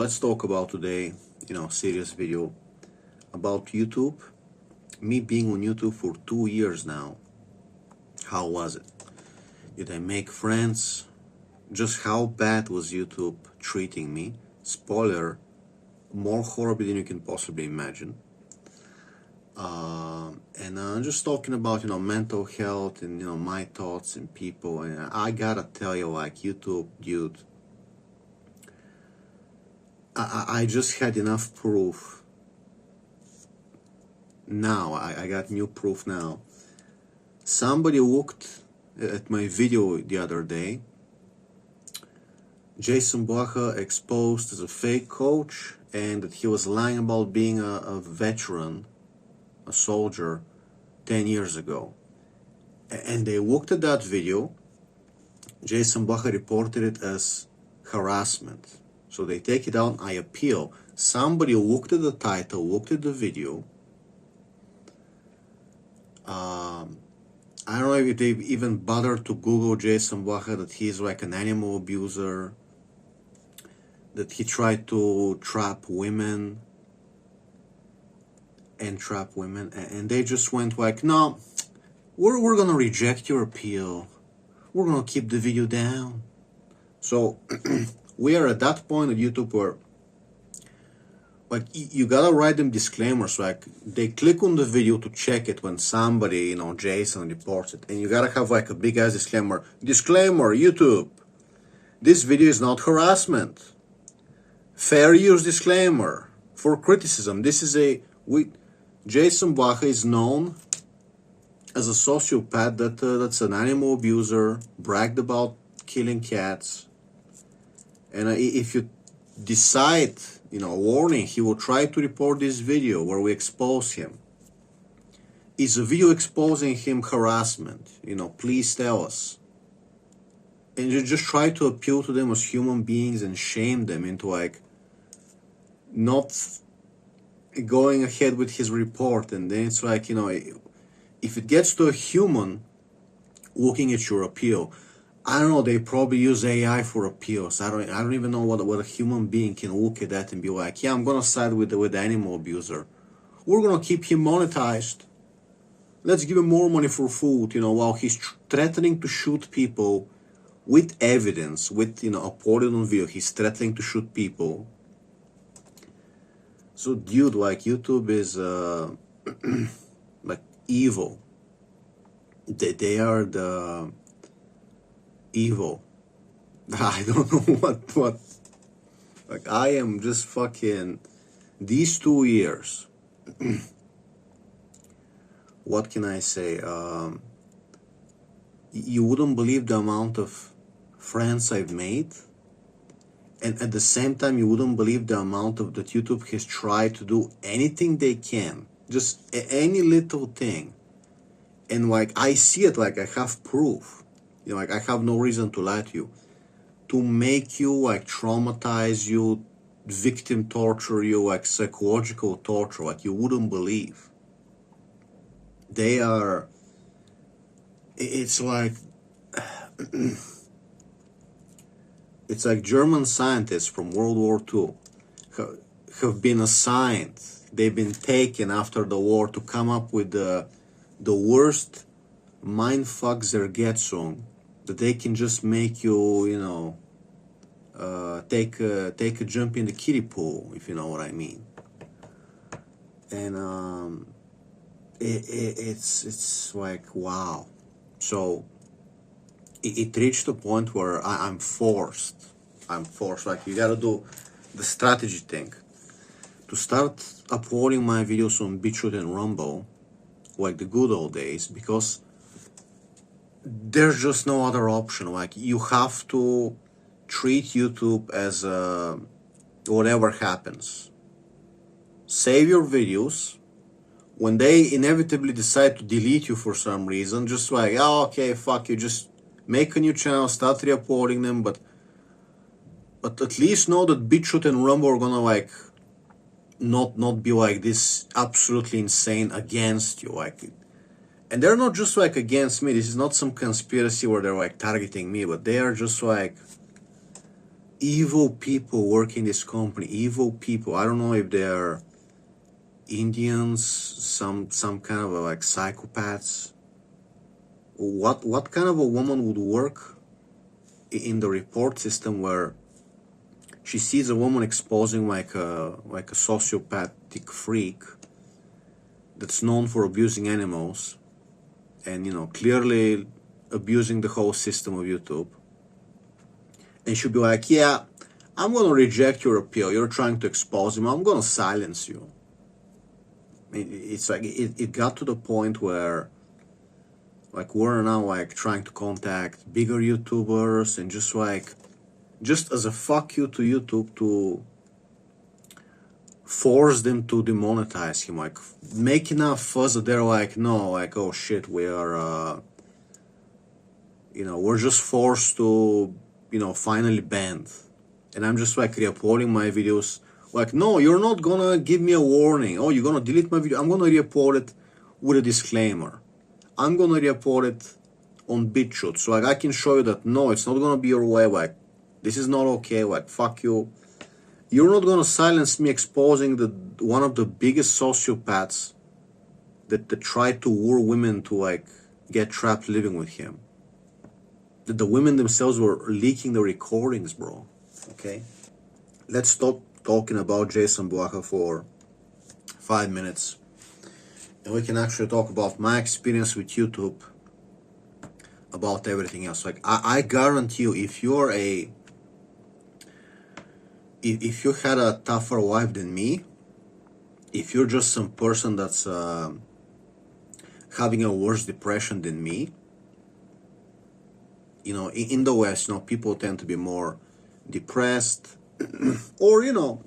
let's talk about today, serious video about YouTube. Me being on YouTube for 2 years now. How was it? Did I make friends? Just how bad was YouTube treating me? Spoiler, more horribly than you can possibly imagine. And just talking about, mental health and, my thoughts and people. And I gotta tell you, like, YouTube, dude, I just had enough proof. Now, I got new proof now. Somebody looked at my video the other day. Jason Blaha exposed as a fake coach and that he was lying about being a veteran, a soldier, 10 years ago. And they looked at that video. Jason Blaha reported it as harassment. So they take it out, I appeal. Somebody looked at the title, looked at the video. I don't know if they even bothered to Google Jason Blaha, that he's like an animal abuser, that he tried to trap women, and they just went like, no, we're gonna reject your appeal. We're gonna keep the video down. So we are at that point at YouTube where, like, you gotta write them disclaimers. Like, they click on the video to check it when somebody, Jason reports it, and you gotta have like a big ass disclaimer. Disclaimer, YouTube, this video is not harassment. Fair use disclaimer for criticism. This is Jason Blaha is known as a sociopath that's an animal abuser, bragged about killing cats, and if you decide, warning, he will try to report this video where we expose him. Is a video exposing him harassment? Please tell us. And you just try to appeal to them as human beings and shame them into like not going ahead with his report. And then it's like, if it gets to a human looking at your appeal, I don't know, they probably use AI for appeals. I don't even know what a human being can look at that and be like, yeah, I'm gonna side with the animal abuser. We're gonna keep him monetized. Let's give him more money for food, while he's threatening to shoot people with evidence, with, uploaded on video, he's threatening to shoot people. So, dude, like, YouTube is, like, evil. They are the evil. I don't know what. Like, I am just fucking. These 2 years. What can I say? You wouldn't believe the amount of friends I've made. And at the same time, you wouldn't believe the amount of that YouTube has tried to do anything they can. Just any little thing. And like, I see it, like, I have proof. Like, I have no reason to lie to you. To make you, like, traumatize you, victim torture you, like, psychological torture, like, you wouldn't believe. They are... It's like... It's like German scientists from World War II have been assigned, they've been taken after the war to come up with the worst mindfuck zergetson that they can just make you, take a jump in the kiddie pool, if you know what I mean. And it's like, wow. So it reached a point where I'm forced. Like, you gotta do the strategy thing to start uploading my videos on Bitchute and Rumble, like the good old days, because there's just no other option. Like, you have to treat YouTube as whatever happens. Save your videos. When they inevitably decide to delete you for some reason, just like, oh, okay, fuck you, just make a new channel, start re-uploading them, but at least know that Bitchute and Rumble are gonna, like, not be like this absolutely insane against you, like. And they're not just like against me. This is not some conspiracy where they're like targeting me, but they are just like, evil people work in this company. Evil people. I don't know if they're Indians, some kind of like psychopaths. What kind of a woman would work in the report system where she sees a woman exposing like a sociopathic freak that's known for abusing animals and, you know, clearly abusing the whole system of YouTube, and she'll be like, yeah, I'm gonna reject your appeal, you're trying to expose him, I'm gonna silence you. It's like it got to the point where like we're now like trying to contact bigger YouTubers and just as a fuck you to YouTube to force them to demonetize him, like make enough fuss that they're like, no, like, oh shit, we are you know, we're just forced to, you know, finally banned. And I'm just like re-uploading my videos like, no, you're not gonna give me a warning, oh, you're gonna delete my video, I'm gonna re-upload it with a disclaimer, I'm gonna re-upload it on Bitchute, so like I can show you that no, it's not gonna be your way, like this is not okay, like fuck you. You're not gonna silence me exposing the one of the biggest sociopaths that tried to lure women to like get trapped living with him. That the women themselves were leaking the recordings, bro. Okay? Let's stop talking about Jason Blaha for 5 minutes. And we can actually talk about my experience with YouTube, about everything else. Like I guarantee you, if you're if you had a tougher life than me, if you're just some person that's having a worse depression than me, you know, in the West, you know, people tend to be more depressed, or, you know,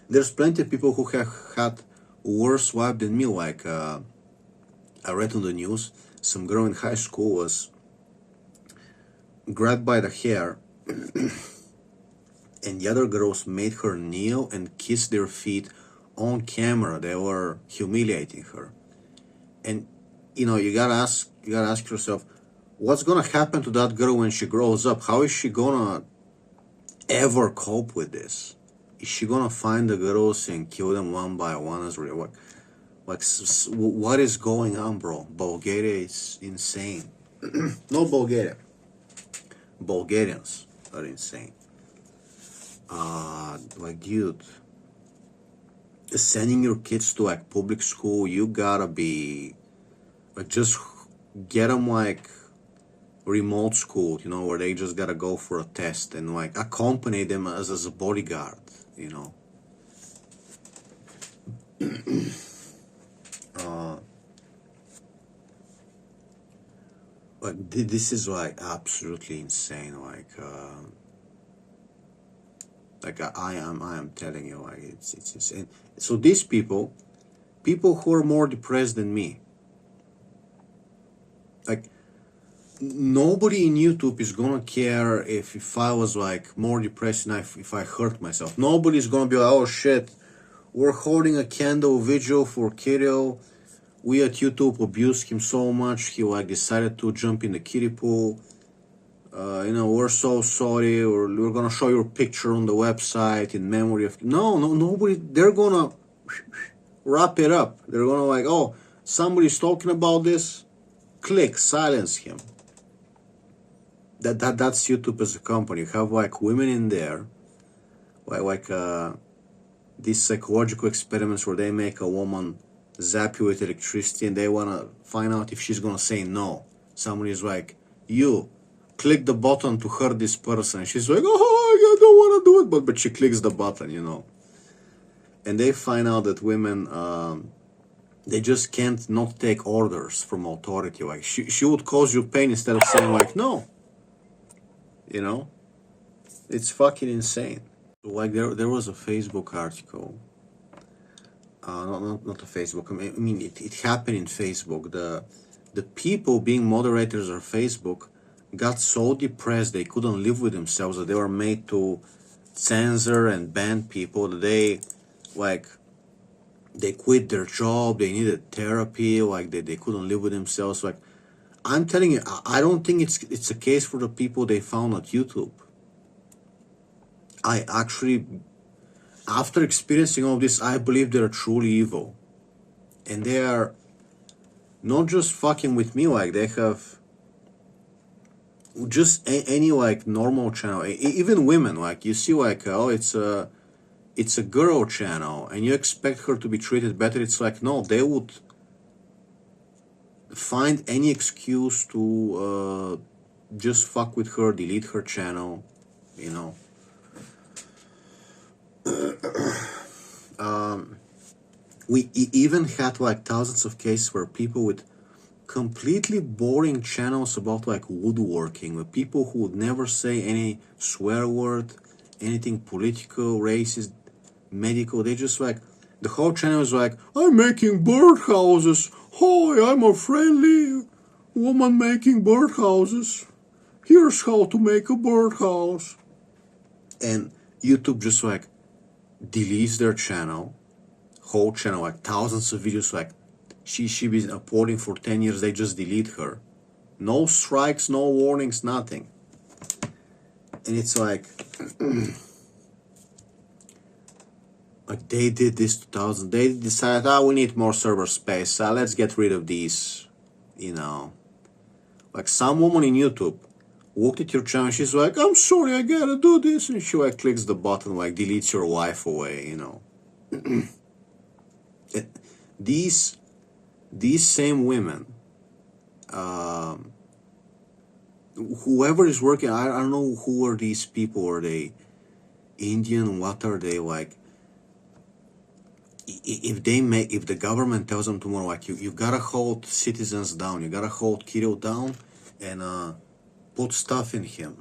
there's plenty of people who have had worse life than me. Like I read on the news, some girl in high school was grabbed by the hair and the other girls made her kneel and kiss their feet on camera. They were humiliating her. And, you know, you gotta ask yourself, what's gonna happen to that girl when she grows up? How is she gonna ever cope with this? Is she gonna find the girls and kill them one by one? As really, what is going on, bro? Bulgaria is insane. No, Bulgaria. Bulgarians are insane. Like, dude, sending your kids to like public school, you gotta be like, just get them like remote school, you know, where they just gotta go for a test and like accompany them as a bodyguard, you know. Like this is like absolutely insane. Like I am telling you, like it's insane. So these people who are more depressed than me, like nobody in YouTube is gonna care if I was like more depressed and if I hurt myself. Nobody's gonna be like, oh shit, we're holding a candle vigil for Kirill. We at YouTube abused him so much, he like decided to jump in the kiddie pool. You know, we're so sorry, or we're gonna show your picture on the website in memory of. No, nobody. They're gonna wrap it up. They're gonna like, oh, somebody's talking about this. Click, silence him. That's YouTube as a company. You have like women in there, like these psychological experiments where they make a woman zap you with electricity and they wanna find out if she's gonna say no. Somebody is like, you click the button to hurt this person. She's like, oh, I don't wanna do it, but she clicks the button, you know. And they find out that women, they just can't not take orders from authority. Like she would cause you pain instead of saying like no. You know, it's fucking insane. Like there was a Facebook article. Not a Facebook. I mean, it happened in Facebook. The people being moderators of Facebook got so depressed they couldn't live with themselves that they were made to censor and ban people. That they quit their job. They needed therapy. Like they couldn't live with themselves. Like I'm telling you, I don't think it's a case for the people they found at YouTube. I actually, after experiencing all this, I believe they're truly evil. And they are not just fucking with me, like they have just any like normal channel, even women, like you see like, oh, it's a girl channel and you expect her to be treated better. It's like, no, they would find any excuse to just fuck with her, delete her channel, you know. We even had like thousands of cases where people with completely boring channels about like woodworking, with people who would never say any swear word, anything political, racist, medical. They just like, the whole channel is like, I'm making birdhouses. Hi, I'm a friendly woman making birdhouses. Here's how to make a birdhouse. And YouTube just like deletes their channel, whole channel, like thousands of videos, like she been uploading for 10 years, they just delete her. No strikes, no warnings, nothing. And it's like, like they did this 2000, they decided, we need more server space, let's get rid of these, you know. Like some woman in YouTube looked at your channel, she's like, I'm sorry, I gotta do this, and she like clicks the button, like deletes your wife away, you know. These same women, whoever is working, I don't know who are these people. Are they Indian? What are they like? If the government tells them tomorrow, like you gotta hold citizens down, you gotta hold Kirill down, and put stuff in him,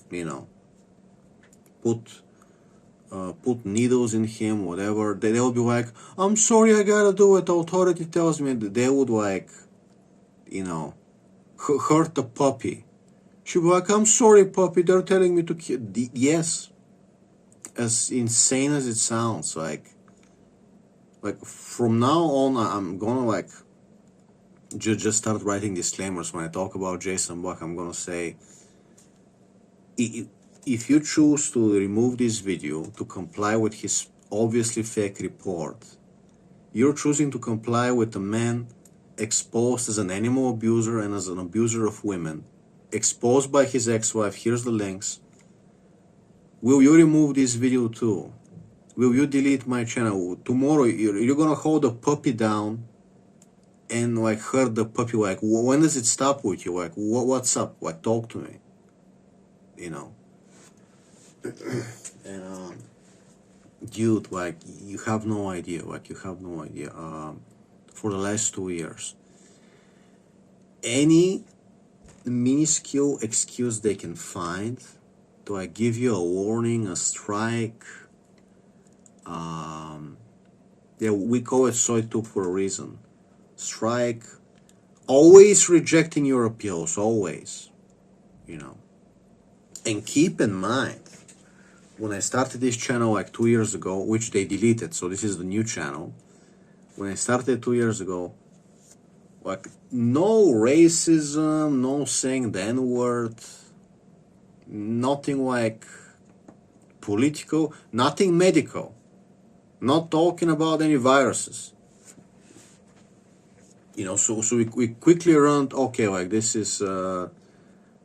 you know, put needles in him, whatever. They'll be like, I'm sorry, I gotta do it. Authority tells me. They would like, you know, hurt the puppy. She'll be like, I'm sorry, puppy. They're telling me to kill. Yes, as insane as it sounds, like from now on, I'm gonna like just start writing disclaimers when I talk about Jason Buck. I'm gonna say, if you choose to remove this video to comply with his obviously fake report, you're choosing to comply with a man exposed as an animal abuser and as an abuser of women, exposed by his ex-wife. Here's the links. Will you remove this video too? Will you delete my channel? Tomorrow you're gonna hold a puppy down and like hurt the puppy. Like, when does it stop with you? Like, what's up? Like, talk to me, you know. And dude, like, you have no idea. Like, you have no idea. For the last 2 years, any minuscule excuse they can find to like give you a warning, a strike. Yeah, we call it soy tube for a reason. Strike. Always rejecting your appeals, always, you know. And keep in mind, when I started this channel like 2 years ago, which they deleted, so this is the new channel. When I started 2 years ago, like, no racism, no saying the N-word, nothing like political, nothing medical, not talking about any viruses. You know, so we quickly learned, okay, like this is, they're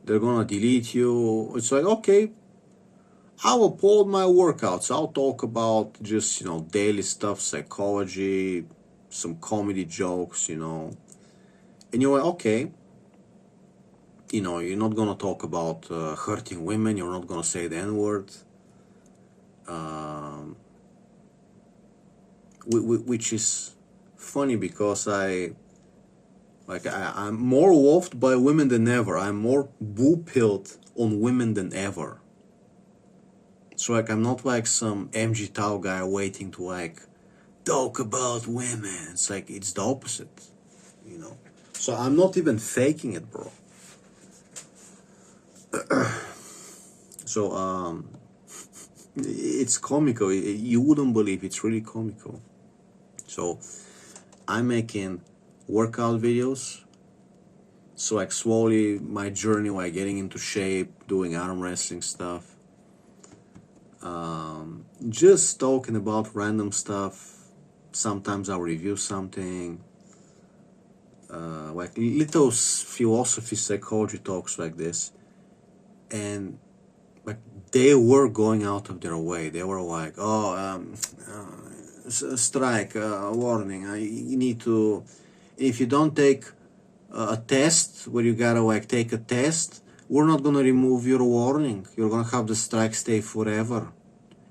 gonna delete you. It's like, okay, I'll upload my workouts. I'll talk about just, you know, daily stuff, psychology, some comedy jokes, you know. And you're like, okay, you know, you're not gonna talk about hurting women. You're not gonna say the N-word. Which is funny because I'm more loved by women than ever. I'm more boo-pilled on women than ever. So like, I'm not like some MG Tao guy waiting to like talk about women. It's like, it's the opposite, you know. So I'm not even faking it, bro. So it's comical. You wouldn't believe, it's really comical. So I'm making workout videos. So like slowly my journey, like getting into shape, doing arm wrestling stuff. just talking about random stuff. Sometimes I'll review something, like little philosophy, psychology talks like this, and like they were going out of their way. They were like, "Oh, strike, warning. You need to. If you don't take a test where you gotta like take a test, we're not gonna remove your warning. You're gonna have the strike stay forever.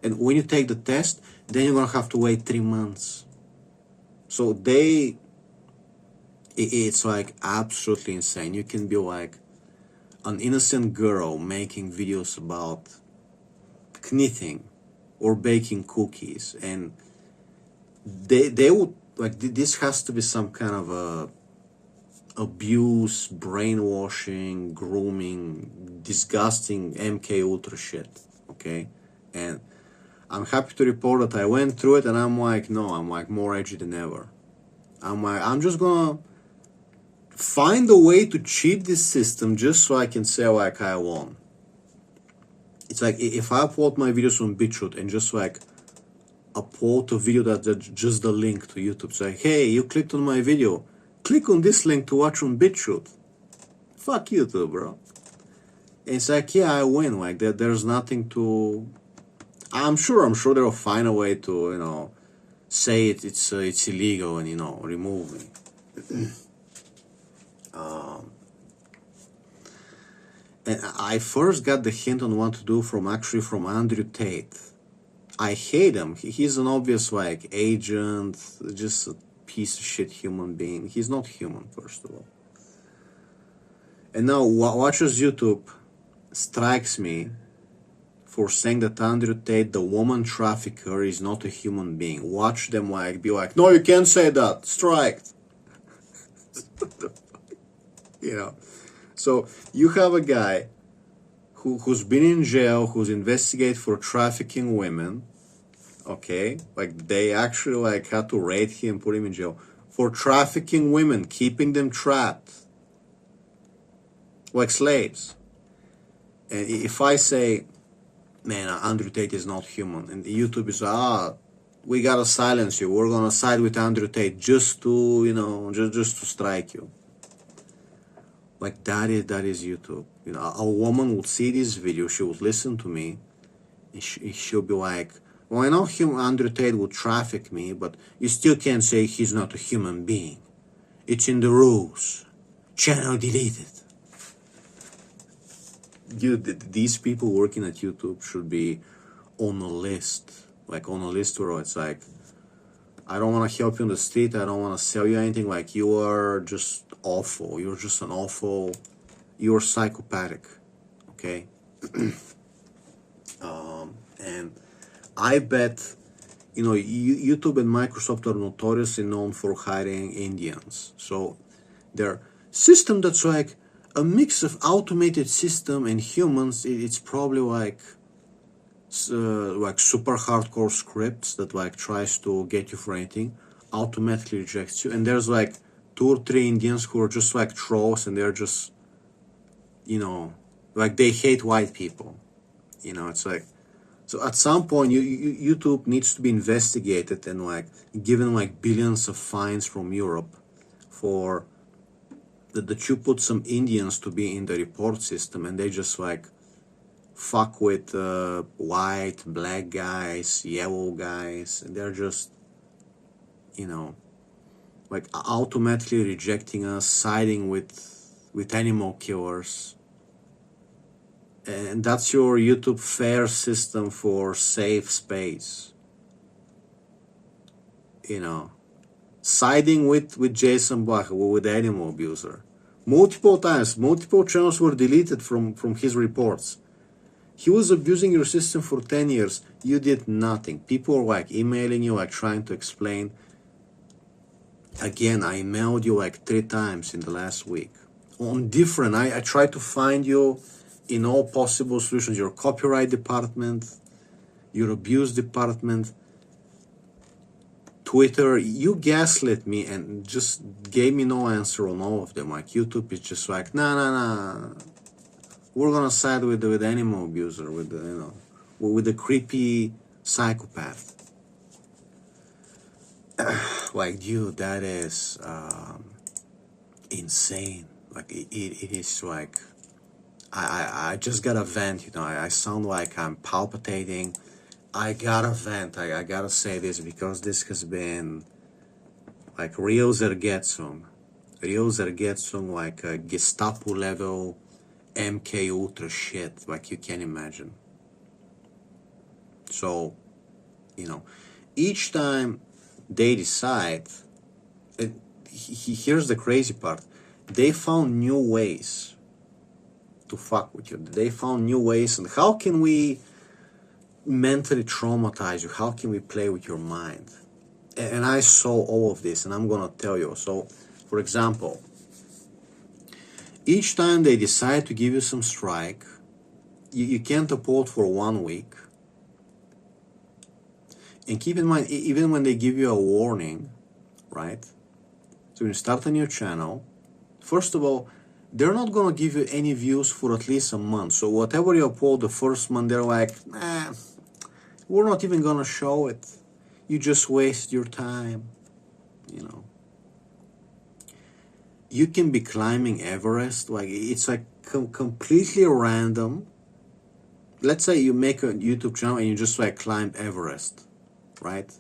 And when you take the test, then you're gonna have to wait 3 months." So it's like absolutely insane. You can be like an innocent girl making videos about knitting or baking cookies, and they would like this has to be some kind of a abuse, brainwashing, grooming, disgusting MK Ultra shit. Okay, and I'm happy to report that I went through it, and I'm like, no, I'm like more edgy than ever. I'm like, I'm just gonna find a way to cheat this system just so I can say like I won. It's like if I upload my videos on Bitchute and just like upload a video that's just the link to YouTube, say, hey, you clicked on my video, click on this link to watch on Bitchute. Fuck YouTube, bro. And it's like, yeah, I win. Like that, there's nothing to. I'm sure they'll find a way to, say it's illegal and remove me. And I first got the hint on what to do from Andrew Tate. I hate him. He's an obvious like agent, just a piece of shit human being. He's not human, first of all. And now watch as YouTube strikes me for saying that Andrew Tate, the woman trafficker, is not a human being. Watch them like be like, no, you can't say that. Striked. So you have a guy who's been in jail, who's investigated for trafficking women. Okay, like they actually like had to raid him, put him in jail for trafficking women, keeping them trapped like slaves. And if I say, man, Andrew Tate is not human, and YouTube is we gotta silence you. We're gonna side with Andrew Tate just to just to strike you. Like that is YouTube. A woman would see this video, she would listen to me, and she'll be like, well, I know Andrew Tate would traffic me, but you still can't say he's not a human being. It's in the rules. Channel deleted. These people working at YouTube should be on a list. Like on a list where it's like, I don't want to help you on the street, I don't want to sell you anything, like you are just awful. You're just an awful, you're psychopathic. Okay? And I bet, YouTube and Microsoft are notoriously known for hiring Indians. So their system that's like a mix of automated system and humans, it's probably like super hardcore scripts that like tries to get you for anything, automatically rejects you. And there's like 2 or 3 Indians who are just like trolls, and they're just, like they hate white people. It's like, so at some point, YouTube needs to be investigated and like given like billions of fines from Europe for that you put some Indians to be in the report system, and they just like fuck with white, black guys, yellow guys, and they're just, like automatically rejecting us, siding with animal killers. And that's your YouTube fair system for safe space. Siding with Jason Black, with animal abuser. Multiple times, multiple channels were deleted from his reports. He was abusing your system for 10 years. You did nothing. People were like emailing you, like trying to explain. Again, I emailed you like 3 times in the last week. On different, I tried to find you in all possible solutions. Your copyright department, your abuse department, Twitter. You gaslit me and just gave me no answer on all of them. Like YouTube is just like, nah. We're gonna side with the animal abuser, with the with a creepy psychopath. Like, dude, that is insane. Like, it is like, I just gotta vent, you know. I sound like I'm palpitating. I gotta vent. I gotta say this because this has been like real Zergetsung. Real Zergetsung, like a Gestapo level MK Ultra shit, like you can imagine. So, you know, each time they decide, here's the crazy part, they found new ways to fuck with you. They found new ways, and how can we mentally traumatize you? How can we play with your mind? And I saw all of this, and I'm gonna tell you. So, for example, each time they decide to give you some strike, you can't upload for 1 week. And keep in mind, even when they give you a warning, right? So when you start a new channel, first of all, they're not gonna give you any views for at least a month. So whatever you upload the first month, they're like, nah, we're not even gonna show it. You just waste your time, you know. You can be climbing Everest, like it's like completely random. Let's say you make a YouTube channel and you just like climb Everest, right?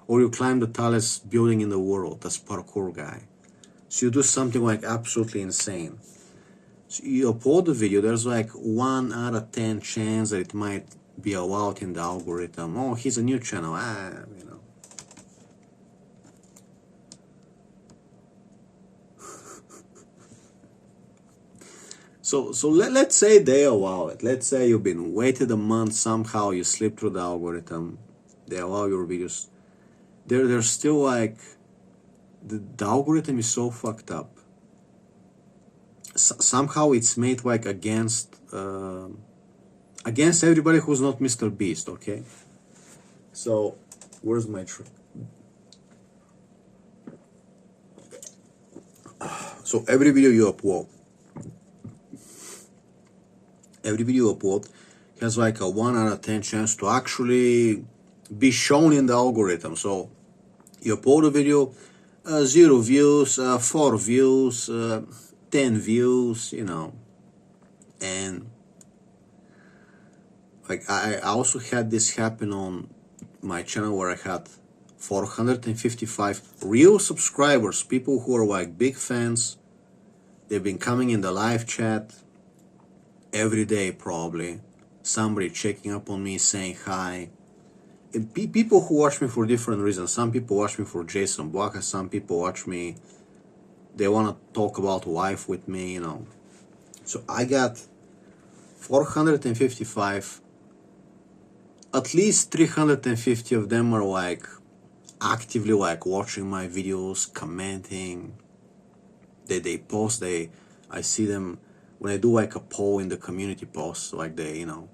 Or you climb the tallest building in the world, that's parkour guy. So you do something like absolutely insane. So you upload the video, there's like 1 out of 10 chance that it might be allowed in the algorithm. Oh, he's a new channel, you know. So let's say they allow it. Let's say you've been waited a month, somehow you slip through the algorithm, they allow your videos. They're still like, the algorithm is so fucked up. Somehow it's made like against everybody who's not Mr. Beast, okay? So, where's my trick? So every video you upload, has like a 1 out of 10 chance to actually be shown in the algorithm. So you upload a video, 0 views, 4 views, 10 views, you know. And like I also had this happen on my channel where I had 455 real subscribers, people who are like big fans. They've been coming in the live chat every day, probably. Somebody checking up on me, saying hi. And people who watch me for different reasons. Some people watch me for Jason Blocka, some people watch me, they want to talk about life with me, you know. So I got 455. At least 350 of them are like actively like watching my videos, commenting. They post, I see them when I do like a poll in the community post, like they, you know.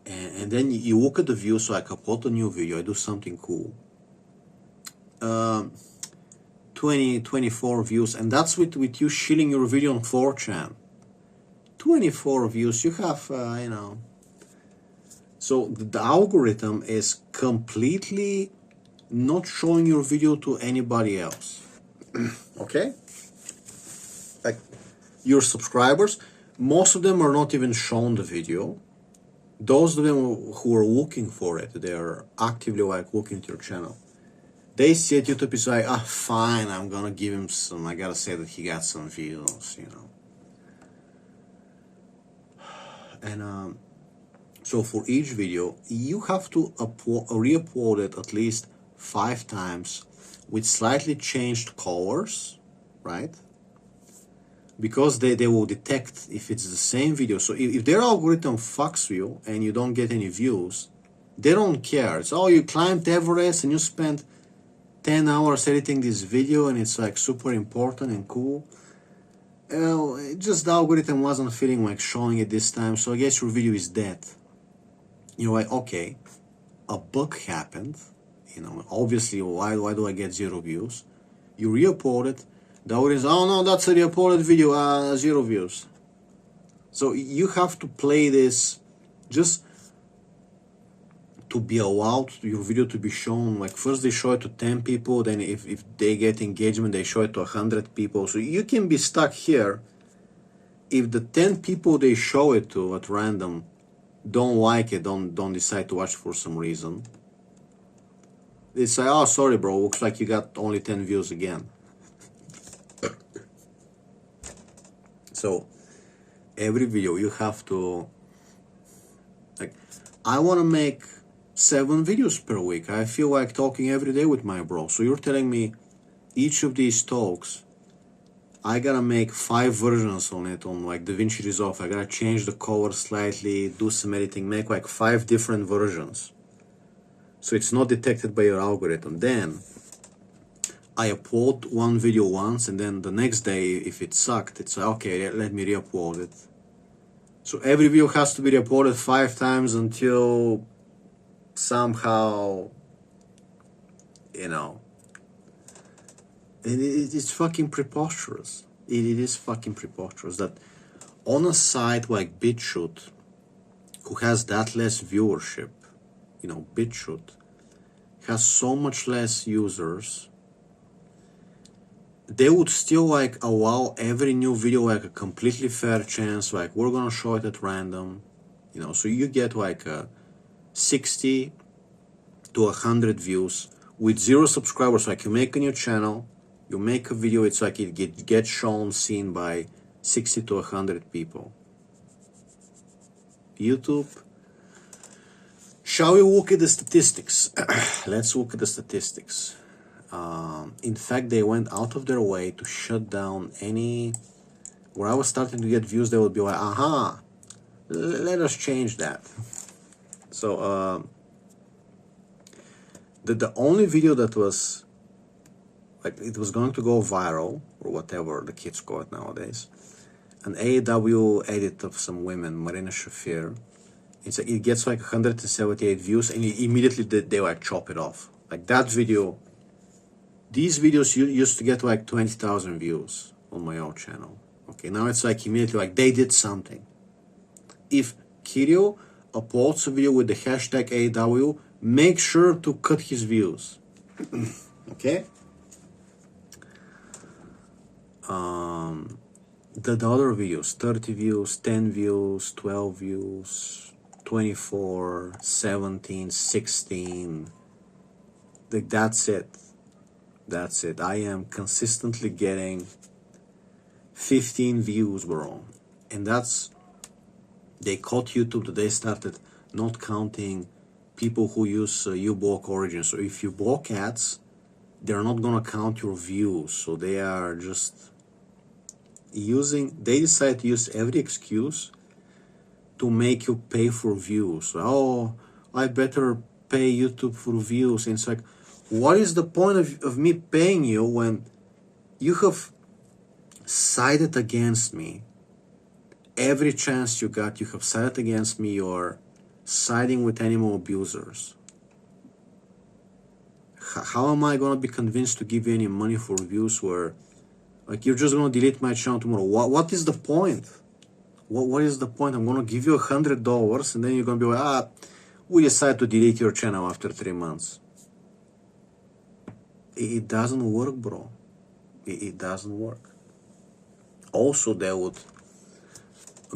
And then you look at the views, so I upload a new video, I do something cool. 24 views, and that's with you shilling your video on 4chan. 24 views, you have, you know. So the algorithm is completely not showing your video to anybody else. Okay? Like your subscribers, most of them are not even shown the video. Those of them who are looking for it, they're actively like looking at your channel. They see it, YouTube is like, fine, I'm gonna give him some, I gotta say that he got some views, you know. And so for each video, you have to re-upload it at least 5 times with slightly changed colors, right? Because they will detect if it's the same video. So if their algorithm fucks you and you don't get any views, they don't care. It's, oh, you climbed Everest and you spent 10 hours editing this video and it's like super important and cool. Well, just the algorithm wasn't feeling like showing it this time, so I guess your video is dead. You're like, okay, a bug happened, you know, obviously, why do I get 0 views? You re-upload it, the audience, oh no, that's a re-uploaded video, 0 views. So you have to play this, just to be allowed your video to be shown, like first they show it to 10 people, then if they get engagement they show it to 100 people. So you can be stuck here if the 10 people they show it to at random don't like it, don't decide to watch for some reason. They say, oh sorry bro, looks like you got only 10 views again. So every video you have to, like, I want to make 7 videos per week. I feel like talking every day with my bro. So you're telling me each of these talks, I gotta make 5 versions on it on like DaVinci Resolve. I gotta change the cover slightly, do some editing, make like 5 different versions. So it's not detected by your algorithm. Then I upload one video once, and then the next day, if it sucked, it's like, okay, let me re-upload it. So every video has to be re-uploaded 5 times until somehow, you know, it's fucking preposterous. It is fucking preposterous that on a site like Bitchute, who has that less viewership, you know, Bitchute has so much less users, they would still like allow every new video like a completely fair chance, like we're gonna show it at random, you know, so you get like 60 to 100 views with 0 subscribers. Like you make a new channel, you make a video, it's like it gets shown, seen by 60 to 100 people. YouTube, shall we look at the statistics? Let's look at the statistics. In fact, they went out of their way to shut down any, where I was starting to get views, they would be like, aha, let us change that. So the only video that was like it was going to go viral, or whatever the kids call it nowadays, an AEW edit of some women, Marina Shafir, it gets like 178 views, and immediately they like chop it off. Like that video, these videos used to get like 20,000 views on my old channel. Okay, now it's like immediately like they did something. If Kirill uploads a video with the hashtag AEW, make sure to cut his views. Okay? The other videos, 30 views, 10 views, 12 views, 24, 17, 16, like that's it. That's it. I am consistently getting 15 views, bro. And that's, they caught YouTube that they started not counting people who use uBlock Origin. So if you block ads, they're not gonna count your views. So they are just they decide to use every excuse to make you pay for views. Oh, I better pay YouTube for views. And it's like, what is the point of me paying you when you have sided against me? Every chance you got, you have sided against me. You're siding with animal abusers. How am I going to be convinced to give you any money for views where, like, you're just going to delete my channel tomorrow? What is the point? What is the point? I'm going to give you $100 and then you're going to be like, we decide to delete your channel after 3 months. It doesn't work, bro. It doesn't work. Also, they would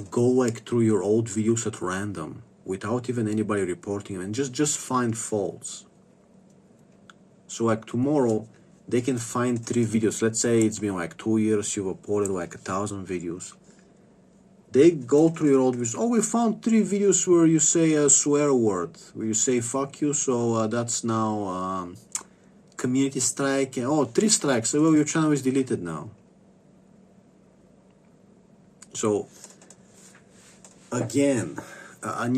go like through your old videos at random without even anybody reporting them and just find faults. So like tomorrow, they can find 3 videos. Let's say it's been like 2 years, you've uploaded like 1,000 videos. They go through your old videos. Oh, we found 3 videos where you say a swear word, where you say fuck you, so that's now community strike. Oh, 3 strikes, so well, your channel is deleted now. So, again, a new